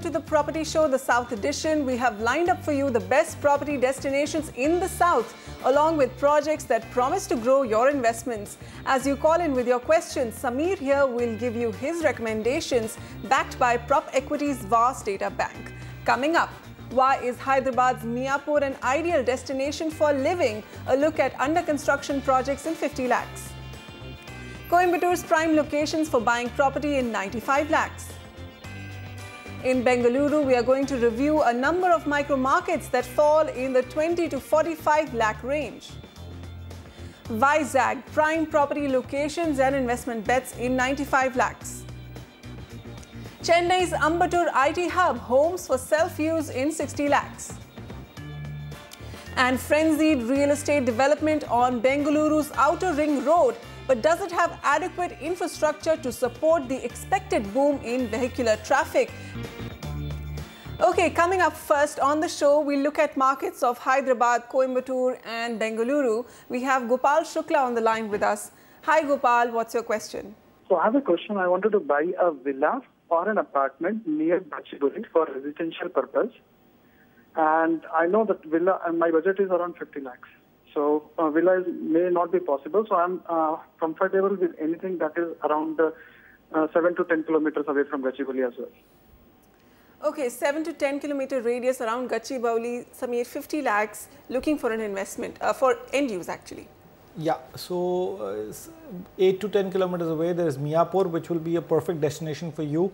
to the Property Show, the South Edition. We have lined up for you the best property destinations in the South, along with projects that promise to grow your investments. As you call in with your questions, Sameer here will give you his recommendations backed by Prop Equity's vast data bank. Coming up, why is Hyderabad's Miapur an ideal destination for living? A look at under construction projects in 50 lakhs. Coimbatore's prime locations for buying property in 95 lakhs. In Bengaluru, we are going to review a number of micro markets that fall in the 20 to 45 lakh range. Vizag, prime property locations and investment bets in 95 lakhs. Chennai's Coimbatore IT hub, homes for self-use in 60 lakhs. And frenzied real estate development on Bengaluru's outer ring road. But does it have adequate infrastructure to support the expected boom in vehicular traffic? Okay, coming up first on the show, we'll look at markets of Hyderabad, Coimbatore and Bengaluru. We have Gopal Shukla on the line with us. Hi Gopal, what's your question? So I have a question. I wanted to buy a villa or an apartment near Gachibowli for residential purpose. And I know that villa, and my budget is around 50 lakhs. So villa may not be possible. So I'm comfortable with anything that is around 7 to 10 kilometers away from Gachibowli as well. Okay, 7 to 10 kilometer radius around Gachibowli, Sameer, 50 lakhs, looking for an investment, for end use actually. Yeah, so 8 to 10 kilometers away, there is Miapur, which will be a perfect destination for you.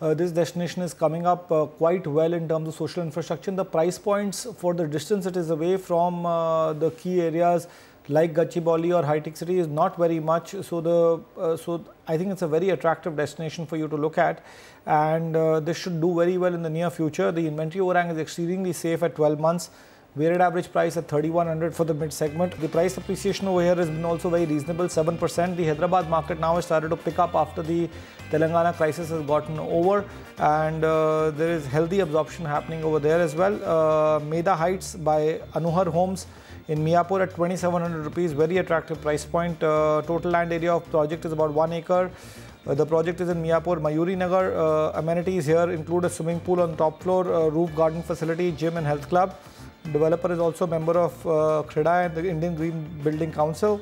This destination is coming up quite well in terms of social infrastructure. The price points for the distance it is away from the key areas like Gachibowli or high-tech city is not very much. So I think it's a very attractive destination for you to look at, and this should do very well in the near future. The inventory overhang is exceedingly safe at 12 months. Weighted average price at 3,100 for the mid segment. The price appreciation over here has been also very reasonable, 7%. The Hyderabad market now has started to pick up after the Telangana crisis has gotten over, and there is healthy absorption happening over there as well. Meda Heights by Anuhar Homes in Miapur at 2,700 rupees, very attractive price point. Total land area of project is about 1 acre. The project is in Miapur, Mayuri Nagar. Amenities here include a swimming pool on top floor, roof garden facility, gym and health club. Developer is also a member of CREDA and the Indian Green Building Council.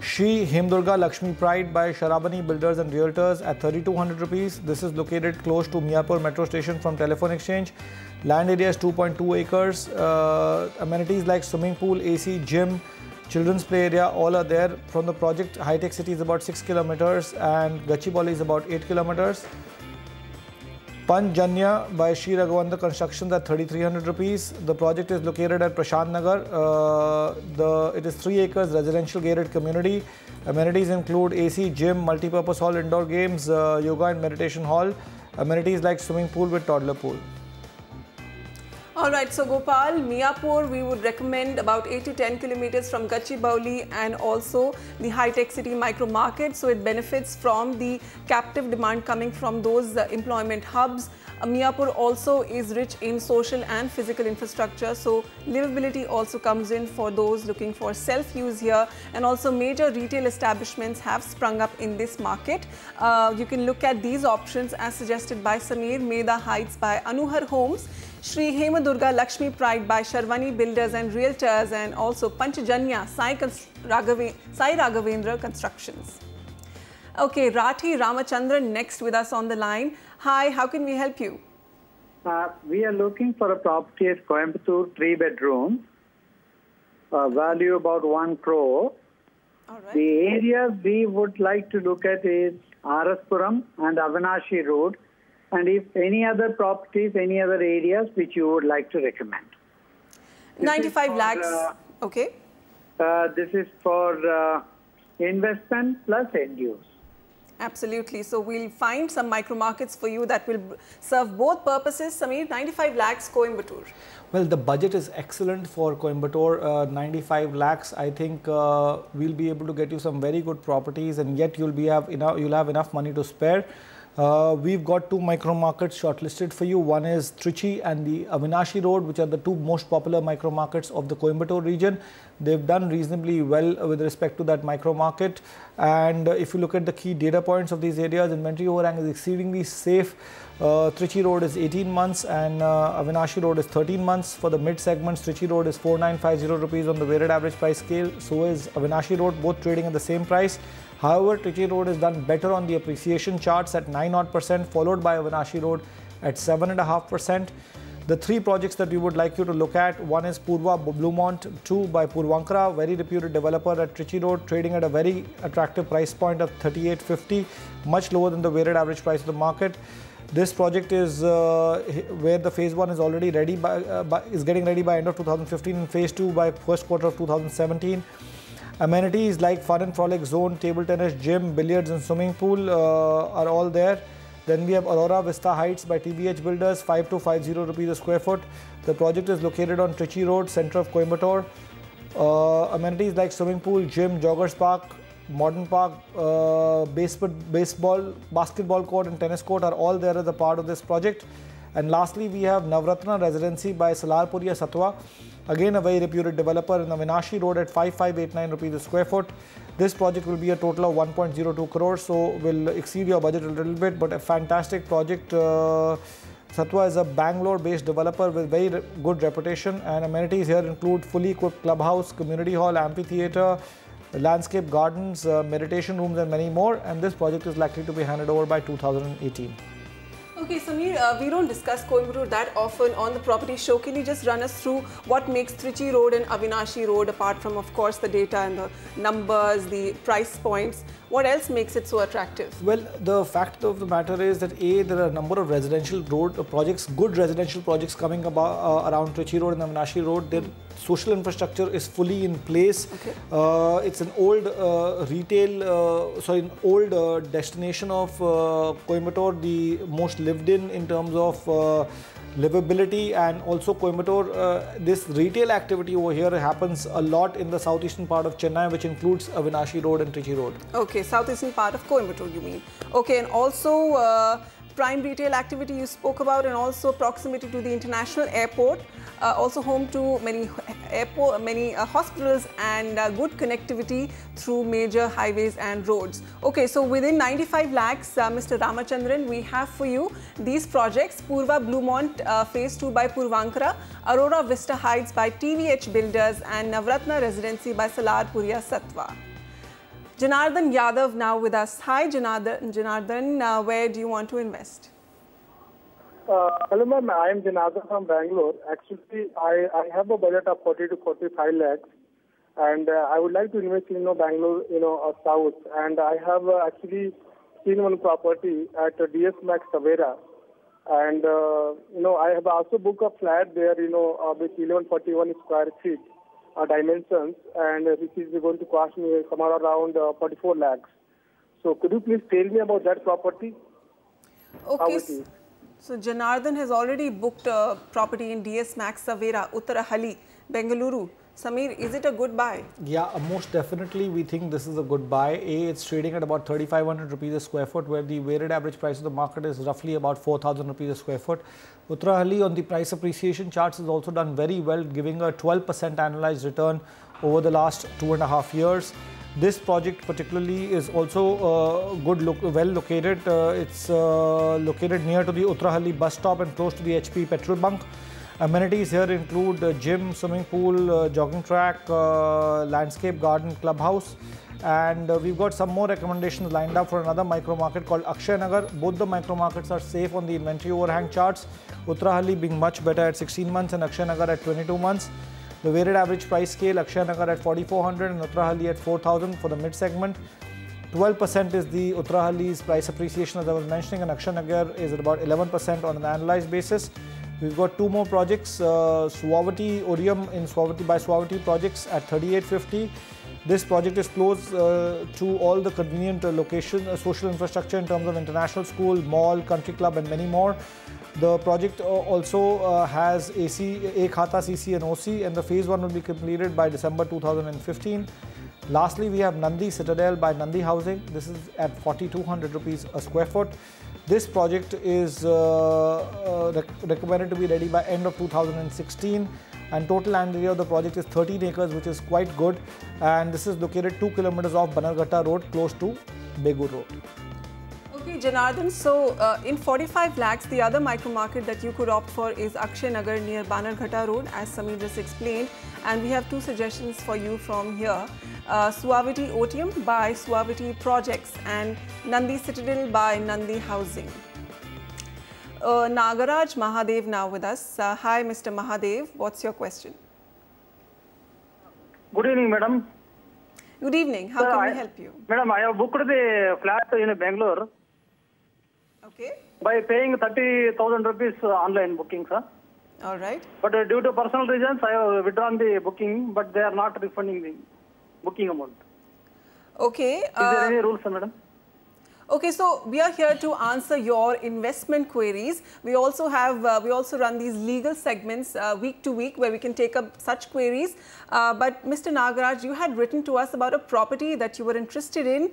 Shri Hemdurga Lakshmi Pride by Sharabani Builders and Realtors at 3,200 rupees. This is located close to Miapur metro station from Telephone Exchange. Land area is 2.2 acres. Amenities like swimming pool, AC, gym, children's play area, all are there. From the project, high-tech city is about 6 kilometers and Gachibowli is about 8 kilometers. Panjanya by Shri Raghavandha Constructions at 3,300 rupees. The project is located at Prashant Nagar. It is 3 acres residential gated community. Amenities include AC, gym, multi-purpose hall, indoor games, yoga and meditation hall. Amenities like swimming pool with toddler pool. Alright, so Gopal, Miapur, we would recommend about 8 to 10 kilometers from Gachibowli and also the high-tech city micro market. So it benefits from the captive demand coming from those employment hubs. Miapur also is rich in social and physical infrastructure. So livability also comes in for those looking for self-use here. And also major retail establishments have sprung up in this market. You can look at these options as suggested by Sameer. Meda Heights by Anuhar Homes. Shri Hemdurga Lakshmi Pride by Sharwani Builders and Realtors, and also Panchjanya Sai Raghavendra Constructions. Okay, Rathi Ramachandran next with us on the line. Hi, how can we help you? We are looking for a property at Coimbatore, 3 bedrooms, value about 1 crore. All right. The areas we would like to look at is Araspuram and Avinashi Road. And if any other properties, any other areas which you would like to recommend. 95 lakhs, okay. This is for investment plus end use. Absolutely. So we'll find some micro markets for you that will serve both purposes. Sameer, 95 lakhs, Coimbatore. Well, the budget is excellent for Coimbatore, 95 lakhs. I think we'll be able to get you some very good properties, and yet you'll have enough money to spare. We've got 2 micro markets shortlisted for you. One is Trichy and the Avinashi Road, which are the 2 most popular micro markets of the Coimbatore region. They've done reasonably well with respect to that micro market. And if you look at the key data points of these areas, inventory overhang is exceedingly safe. Trichy Road is 18 months and Avinashi Road is 13 months. For the mid segments, Trichy Road is 4950 rupees on the weighted average price scale. So is Avinashi Road, both trading at the same price. However, Trichy Road is done better on the appreciation charts at 9%, followed by Avinashi Road at 7.5%. The three projects that we would like you to look at, one is Purva Bluemont 2 by Purvankara, very reputed developer at Trichy Road, trading at a very attractive price point of 3850, much lower than the weighted average price of the market. This project is where the phase 1 is already ready is getting ready by end of 2015 and phase 2 by first quarter of 2017. Amenities like fun and frolic zone, table tennis, gym, billiards and swimming pool are all there. Then we have Aurora Vista Heights by TBH Builders, 5250 rupees a square foot. The project is located on Trichy Road, center of Coimbatore. Amenities like swimming pool, gym, joggers park, modern park, basketball court and tennis court are all there as a part of this project. And lastly, we have Navratna Residency by Salarpuria Satwa. Again, a very reputed developer in the Avinashi Road at 5589 rupees a square foot. This project will be a total of 1.02 crores, so will exceed your budget a little bit, but a fantastic project. Satwa is a Bangalore-based developer with very good reputation, and amenities here include fully equipped clubhouse, community hall, amphitheatre, landscape gardens, meditation rooms and many more, and this project is likely to be handed over by 2018. Okay, Sameer, we don't discuss Coimbatore that often on the property show. Can you just run us through what makes Trichy Road and Avinashi Road, apart from, of course, the data and the numbers, the price points? What else makes it so attractive? Well, the fact of the matter is that there are a number of residential road projects, good residential projects coming about around Trichy Road and Avinashi Road. Their social infrastructure is fully in place. Okay. It's an old old destination of Coimbatore, the most lived in terms of livability, and also Coimbatore, this retail activity over here happens a lot in the southeastern part of Chennai, which includes Avinashi Road and Trichy Road. Okay, southeastern part of Coimbatore you mean. Okay, and also prime retail activity you spoke about, and also proximity to the international airport, also home to many hospitals and good connectivity through major highways and roads. Okay, so within 95 lakhs, Mr. Ramachandran, we have for you these projects: Purva Bluemont Phase 2 by Purvankara, Aurora Vista Heights by TVH Builders, and Navratna Residency by Salarpuria Satwa. Janardhan Yadav now with us. Hi Janardhan, where do you want to invest? Hello ma'am, I am Janardhan from Bangalore. Actually, I have a budget of 40 to 45 lakhs, and I would like to invest in Bangalore, south. And I have actually seen one property at DS Max Tavera, and I have also booked a flat there, with 1141 square feet. Dimensions, and which is going to cost me somewhere around 44 lakhs. So could you please tell me about that property? Okay, so Janardhan has already booked a property in DS Max Savera, Uttarahalli, Bengaluru. Sameer, is it a good buy? Yeah, most definitely we think this is a good buy. It's trading at about 3,500 rupees a square foot, where the weighted average price of the market is roughly about 4,000 rupees a square foot. Uttarahalli on the price appreciation charts has also done very well, giving a 12% annualized return over the last 2.5 years. This project particularly is also well located. It's located near to the Uttarahalli bus stop and close to the HP petrol bunk. Amenities here include gym, swimming pool, jogging track, landscape garden, clubhouse, and we've got some more recommendations lined up for another micro market called Akshay Nagar. Both the micro markets are safe on the inventory overhang charts, Uttarahalli being much better at 16 months and Akshay Nagar at 22 months. The weighted average price scale, Akshay Nagar at 4,400 and Uttarahalli at 4,000 for the mid segment. 12% is the Uttarahalli's price appreciation, as I was mentioning, and Akshay Nagar is at about 11% on an annualized basis. We've got two more projects, Suavati Orium in Suavati by Suavati projects at 3,850. This project is close to all the convenient location, social infrastructure in terms of international school, mall, country club and many more. The project also has AC, A-Khata, CC and OC, and the phase 1 will be completed by December 2015. Lastly, we have Nandi Citadel by Nandi Housing. This is at 4,200 rupees a square foot. This project is recommended to be ready by end of 2016. and total land area of the project is 13 acres, which is quite good. And this is located 2 kilometers off Banarghatta Road, close to Begur Road. Okay, Janardhan, so in 45 lakhs, the other micro market that you could opt for is Akshay Nagar near Banarghatta Road, as Sameer just explained. And we have two suggestions for you from here. Suavity Otium by Suavity Projects and Nandi Citadel by Nandi Housing. Nagaraj Mahadev now with us. Hi, Mr. Mahadev. What's your question? Good evening, madam. Good evening. How can we help you? Madam, I have booked the flat in Bangalore. Okay. By paying 30,000 rupees online booking, sir. All right. But due to personal reasons, I have withdrawn the booking, but they are not refunding the booking amount. Okay. Is there any rules, madam? Okay, so we are here to answer your investment queries. We also run these legal segments week to week where we can take up such queries. But Mr. Nagaraj, you had written to us about a property that you were interested in.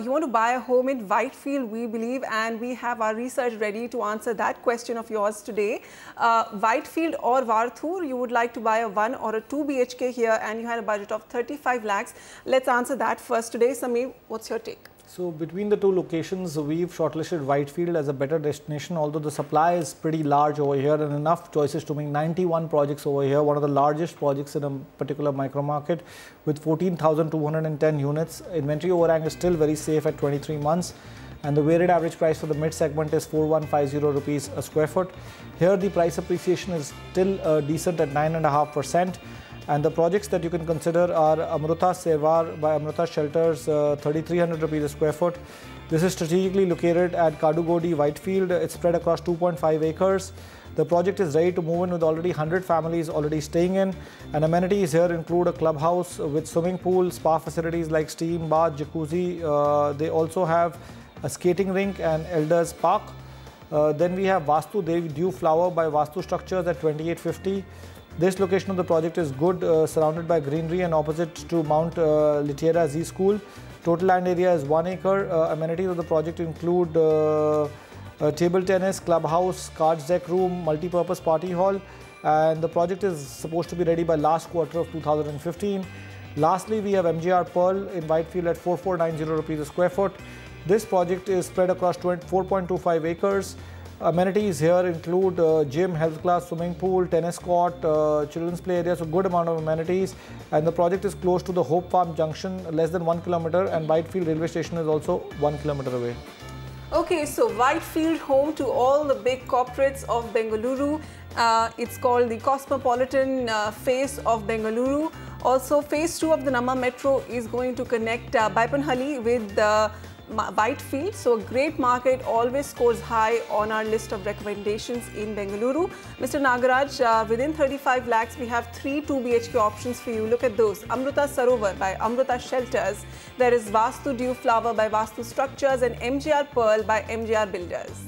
You want to buy a home in Whitefield, we believe, and we have our research ready to answer that question of yours today. Whitefield or Varthur, you would like to buy a 1 or a 2 BHK here, and you had a budget of 35 lakhs. Let's answer that first today. Sameer, what's your take? So between the two locations, we've shortlisted Whitefield as a better destination, although the supply is pretty large over here and enough choices to make 91 projects over here, one of the largest projects in a particular micro market with 14,210 units. Inventory overhang is still very safe at 23 months, and the weighted average price for the mid segment is 4150 rupees a square foot. Here the price appreciation is still decent at 9.5%. And the projects that you can consider are Amruta Servar by Amruta Shelters, 3,300 rupees a square foot. This is strategically located at Kadugodi, Whitefield. It's spread across 2.5 acres. The project is ready to move in with already 100 families already staying in. And amenities here include a clubhouse with swimming pool, spa facilities like steam, bath, jacuzzi. They also have a skating rink and elders park. Then we have Vastu Devi Dew Flower by Vastu Structures at 2850. This location of the project is good, surrounded by greenery and opposite to Mount Litiera Z School. Total land area is 1 acre. Amenities of the project include table tennis, clubhouse, cards deck room, multi-purpose party hall, and the project is supposed to be ready by last quarter of 2015. Lastly, we have MGR Pearl in Whitefield at 4490 rupees a square foot. This project is spread across 4.25 acres. Amenities here include gym, health class, swimming pool, tennis court, children's play area, so good amount of amenities. And the project is close to the Hope Farm Junction, less than 1 kilometer, and Whitefield railway station is also 1 kilometer away. Okay, so Whitefield, home to all the big corporates of Bengaluru. It's called the Cosmopolitan phase of Bengaluru. Also, phase 2 of the Namma Metro is going to connect Baipanhalli with Whitefield. So, great market, always scores high on our list of recommendations in Bengaluru. Mr. Nagaraj, within 35 lakhs, we have 3 2 BHK options for you. Look at those. Amruta Sarovar by Amruta Shelters. There is Vastu Dew Flower by Vastu Structures and MGR Pearl by MGR Builders.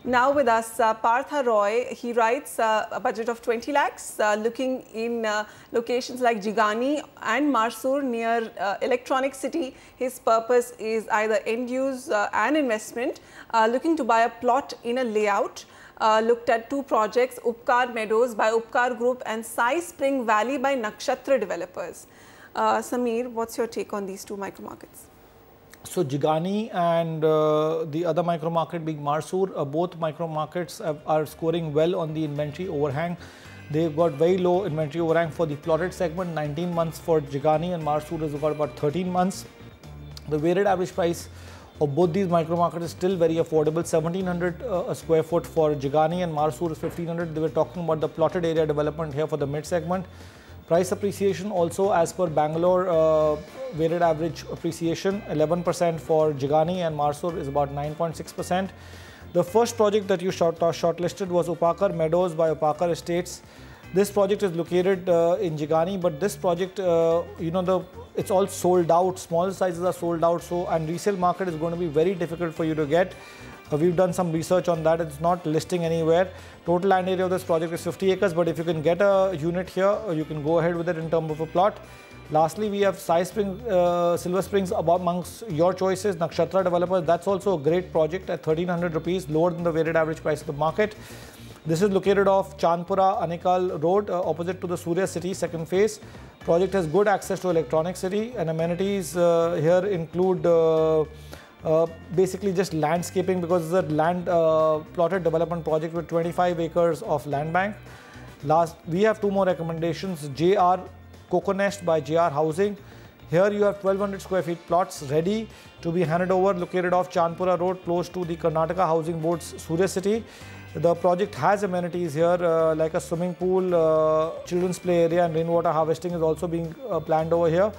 Now with us, Partha Roy. He writes a budget of 20 lakhs, looking in locations like Jigani and Marsur near Electronic City. His purpose is either end use and investment. Looking to buy a plot in a layout. Looked at 2 projects, Upkar Meadows by Upkar Group and Sai Spring Valley by Nakshatra Developers. Sameer, what's your take on these 2 micro markets? So Jigani and the other micro market being Marsur, both micro markets are scoring well on the inventory overhang. They've got very low inventory overhang for the plotted segment, 19 months for Jigani, and Marsur has got about 13 months. The weighted average price of both these micro markets is still very affordable, 1700 a square foot for Jigani and Marsur is 1500. They were talking about the plotted area development here for the mid segment. Price appreciation also as per Bangalore, weighted average appreciation 11% for Jigani and Marsur is about 9.6%. The first project that you shortlisted was Upakar Meadows by Upakar Estates. This project is located in Jigani, but this project, it's all sold out. Small sizes are sold out, so and resale market is going to be very difficult for you to get. We've done some research on that. It's not listing anywhere. Total land area of this project is 50 acres, but if you can get a unit here, you can go ahead with it in terms of a plot. Lastly, we have Sai Spring, Silver Springs amongst your choices. Nakshatra Developers, that's also a great project at 1300 rupees, lower than the weighted average price of the market. This is located off Chandpura Anikal Road, opposite to the Surya City, second phase. Project has good access to Electronic City, and amenities here include basically just landscaping, because it's a land plotted development project with 25 acres of land bank. We have two more recommendations. JR Coconest by JR Housing. Here you have 1200 square feet plots ready to be handed over, located off Chandpura Road, close to the Karnataka Housing Board's Surya City. The project has amenities here like a swimming pool, children's play area, and rainwater harvesting is also being planned over here.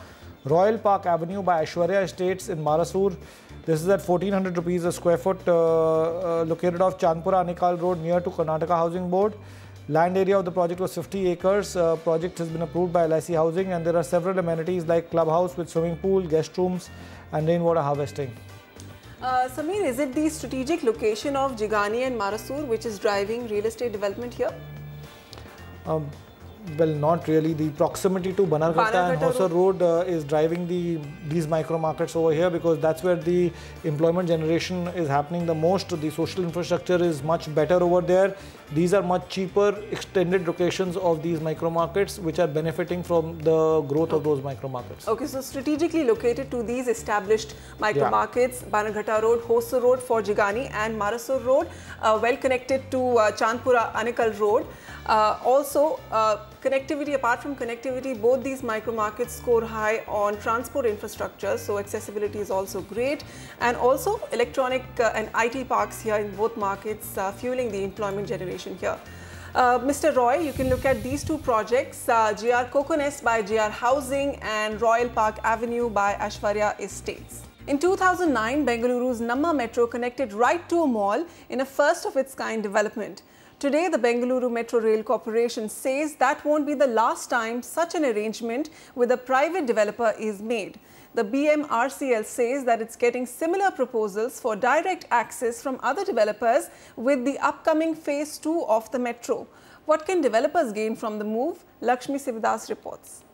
Royal Park Avenue by Aishwarya Estates in Marasur. This is at 1400 rupees a square foot, located off Chandpura Anikal Road near to Karnataka Housing Board. Land area of the project was 50 acres. Project has been approved by LIC Housing, and there are several amenities like clubhouse with swimming pool, guest rooms, and rainwater harvesting. Sameer, is it the strategic location of Jigani and Marasur which is driving real estate development here? Well, not really. The proximity to Banarghatta and Hosur Road is driving these micro markets over here, because that's where the employment generation is happening the most. The social infrastructure is much better over there. These are much cheaper extended locations of these micro markets, which are benefiting from the growth of those micro markets. Okay, so strategically located to these established micro markets, Banarghatta Road, Hosur Road for Jigani, and Marasur Road, well connected to Chandpura Anikal Road. Connectivity, apart from connectivity, both these micro markets score high on transport infrastructure, so accessibility is also great, and also electronic and IT parks here in both markets fueling the employment generation here. Mr. Roy, you can look at these two projects, GR Coconest by GR Housing and Royal Park Avenue by Aishwarya Estates. In 2009, Bengaluru's Namma Metro connected right to a mall in a first of its kind development. Today, the Bengaluru Metro Rail Corporation says that won't be the last time such an arrangement with a private developer is made. The BMRCL says that it's getting similar proposals for direct access from other developers with the upcoming Phase 2 of the metro. What can developers gain from the move? Lakshmi Sivadas reports.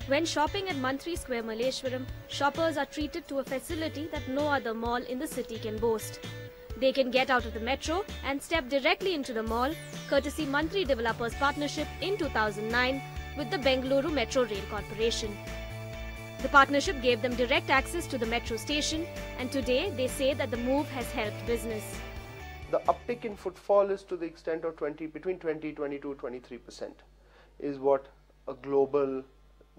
When shopping at Mantri Square, Malleshwaram, shoppers are treated to a facility that no other mall in the city can boast. They can get out of the metro and step directly into the mall, courtesy Mantri Developers Partnership in 2009 with the Bengaluru Metro Rail Corporation. The partnership gave them direct access to the metro station, and today they say that the move has helped business. The uptick in footfall is to the extent of between 22 to 23% is what a global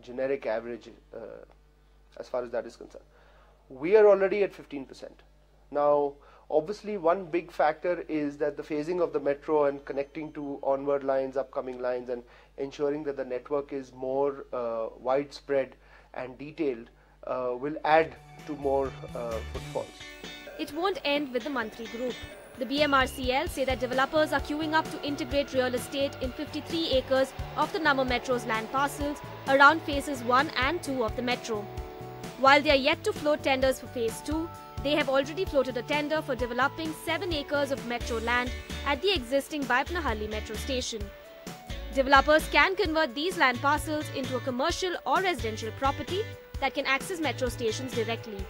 generic average as far as that is concerned. We are already at 15%. Now, obviously one big factor is that the phasing of the metro and connecting to onward lines, upcoming lines, and ensuring that the network is more widespread and detailed will add to more footfalls. It won't end with the Mantri Group. The BMRCL say that developers are queuing up to integrate real estate in 53 acres of the Namma Metro's land parcels around phases 1 and 2 of the metro. While they are yet to float tenders for phase 2, they have already floated a tender for developing 7 acres of metro land at the existing Baipnahalli metro station. Developers can convert these land parcels into a commercial or residential property that can access metro stations directly.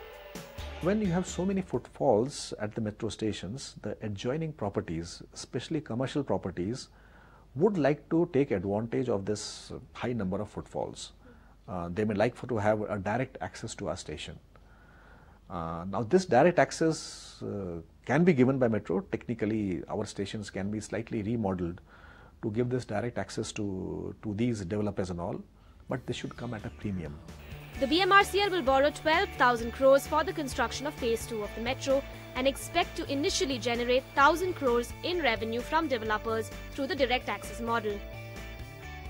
When you have so many footfalls at the metro stations, the adjoining properties, especially commercial properties, would like to take advantage of this high number of footfalls. They may like to have a direct access to our station. Now this direct access can be given by metro. Technically, our stations can be slightly remodeled to give this direct access to these developers and all, but they should come at a premium. The BMRCL will borrow 12,000 crores for the construction of phase 2 of the metro and expect to initially generate 1,000 crores in revenue from developers through the direct access model.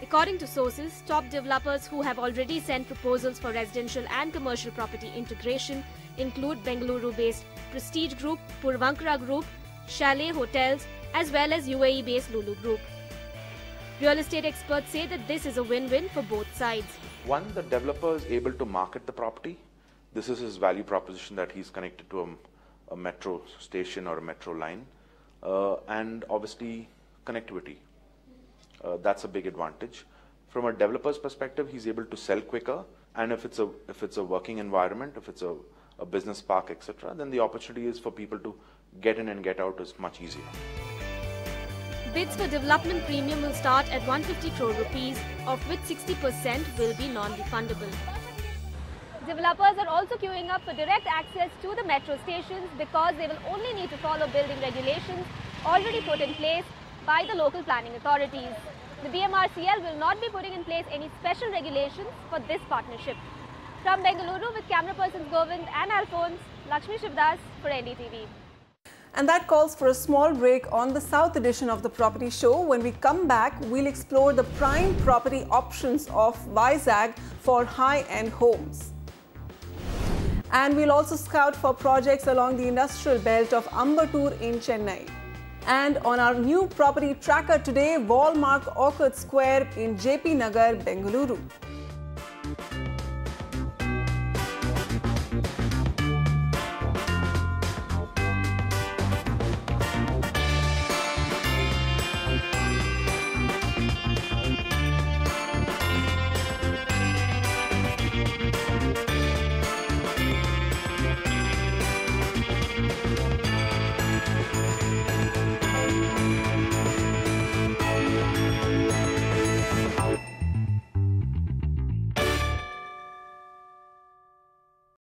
According to sources, top developers who have already sent proposals for residential and commercial property integration include Bengaluru-based Prestige Group, Purvankara Group, Chalet Hotels, as well as UAE-based Lulu Group. Real estate experts say that this is a win-win for both sides. One, the developer is able to market the property. This is his value proposition, that he's connected to a metro station or a metro line, and obviously connectivity. That's a big advantage. From a developer's perspective, he's able to sell quicker, and if it's a working environment, if it's a business park, etc., then the opportunity is for people to get in and get out is much easier. Bids for development premium will start at 150 crore rupees, of which 60% will be non-refundable. Developers are also queuing up for direct access to the metro stations because they will only need to follow building regulations already put in place by the local planning authorities. The BMRCL will not be putting in place any special regulations for this partnership. From Bengaluru with camera persons Govind and Alphonse, Lakshmi Shivdas for NDTV. And that calls for a small break on the South edition of the Property Show. When we come back, we'll explore the prime property options of Vizag for high-end homes. And we'll also scout for projects along the industrial belt of Coimbatore in Chennai. And on our new property tracker today, Wallmark Orchard Square in JP Nagar, Bengaluru.